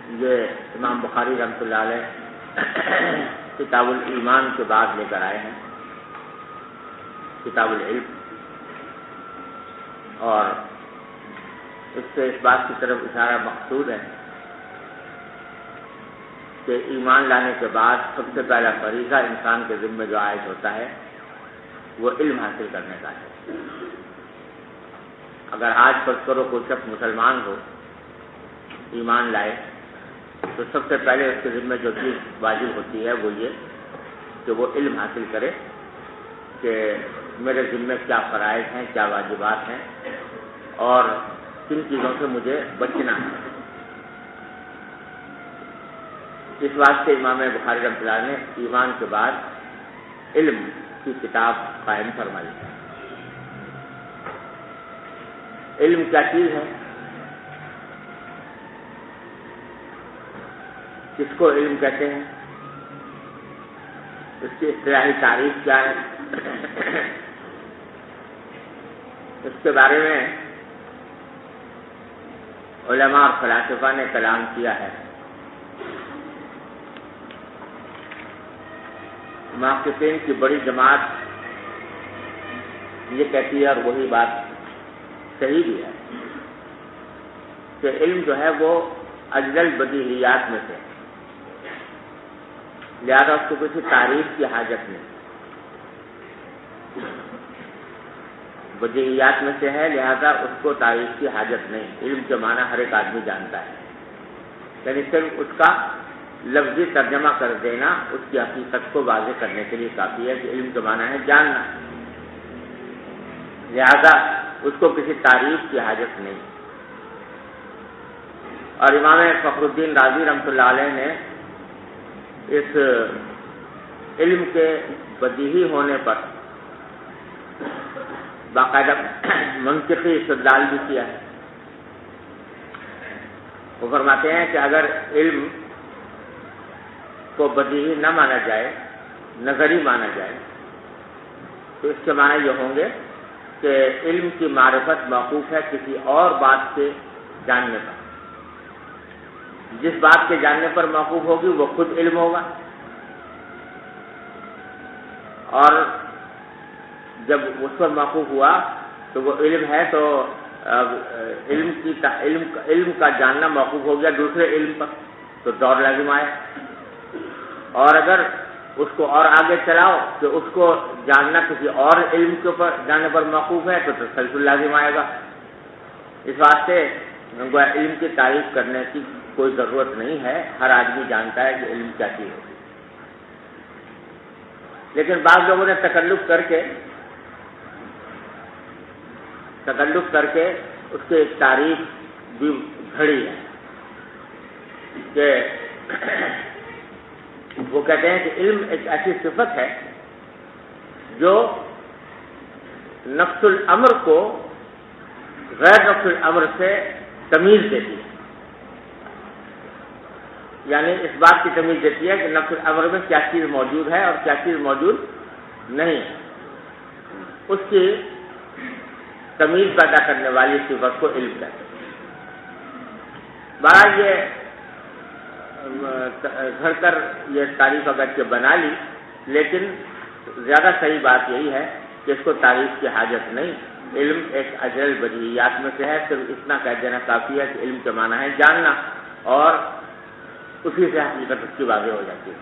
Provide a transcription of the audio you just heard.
یہ امام بخاری رحمۃ اللہ علیہ کتاب الایمان کے بعد لے کر آئے ہیں، کتاب العلم، اور اس سے اس بات کی طرف اشارہ مقصود ہے کہ ایمان لانے کے بعد سب سے پہلا فریضہ انسان کے ذمہ جو عائد ہوتا ہے وہ علم حاصل کرنے کا ہے۔ اگر آج فرض کرو کوئی شخص مسلمان ہو، ایمان لائے، تو سب سے پہلے اس کے ذمہ جو چیز واجب ہوتی ہے وہ یہ کہ وہ علم حاصل کرے کہ میرے ذمہ کیا فرائض ہیں، کیا واجبات ہیں، اور کن چیزوں سے مجھے بچنا ہے۔ اس واسطے امام بخاری رحمۃ اللہ نے ایمان کے بعد علم کی کتاب قائم فرمائی ہے۔ علم کیا چیز ہے؟ کس کو علم کہتے ہیں؟ اس کی اصطلاحی تعریف کیا ہے؟ اس کے بارے میں علماء اور فلاسفہ نے کلام کیا ہے۔ محققین کی بڑی جماعت یہ کہتی ہے، اور وہی بات صحیح بھی ہے، کہ علم جو ہے وہ اجل بدیہیات میں سے، لہذا اس کو کسی تعریف کی حاجت نہیں، بدیہیات میں سے ہے، لہذا اس کو تعریف کی حاجت نہیں۔ علم کے معنی ہر ایک آدمی جانتا ہے، یعنی صرف اس کا لفظی ترجمہ کر دینا اس کی حقیقت کو واضح کرنے کے لیے کافی ہے کہ علم کے معنی ہے جاننا، لہذا اس کو کسی تعریف کی حاجت نہیں۔ اور امام فخر الدین رازی رحمۃ اللہ علیہ نے اس علم کے بدیہی ہونے پر باقاعدہ منطقی استدلال بھی کیا ہے۔ وہ فرماتے ہیں کہ اگر علم کو بدیہی نہ مانا جائے، نظری مانا جائے، تو اس کے معنی یہ ہوں گے کہ علم کی معرفت موقوف ہے کسی اور بات کے جاننے پر، جس بات کے جاننے پر موقوف ہوگی وہ خود علم ہوگا، اور جب اس پر موقوف ہوا تو وہ علم ہے، تو علم کا جاننا موقوف ہو گیا دوسرے علم پر، تو دور لازم آیا۔ اور اگر اس کو اور آگے چلاؤ کہ اس کو جاننا کسی اور علم کے اوپر جاننے پر موقوف ہے تو تسلسل لازم آئے گا۔ اس واسطے علم کی تعریف کرنے کی کوئی ضرورت نہیں ہے، ہر آدمی جانتا ہے کہ علم کیا چیز ہے۔ لیکن بعض لوگوں نے تکلف کر کے اس کی ایک تعریف بھی گھڑی ہے کہ وہ کہتے ہیں کہ علم ایک ایسی صفت ہے جو نفس الامر کو غیر نفس الامر سے تمیز دیتی ہے، یعنی اس بات کی تمیز دیتی ہے کہ نفس الامر میں کیا چیز موجود ہے اور کیا چیز موجود نہیں ہے، اس کی تمیز پیدا کرنے والی صفت کو علم کہتے ہیں۔ بہرحال یہ گھر کر یہ تعریف اگرچہ بنا لی، لیکن زیادہ صحیح بات یہی ہے کہ اس کو تعریف کی حاجت نہیں، علم ایک اجل بدیہیات میں سے ہے، صرف اتنا کہہ دینا کافی ہے کہ علم کے معنی ہے جاننا، اور اسی سے حقیقت اس کی واضح ہو جاتی ہے۔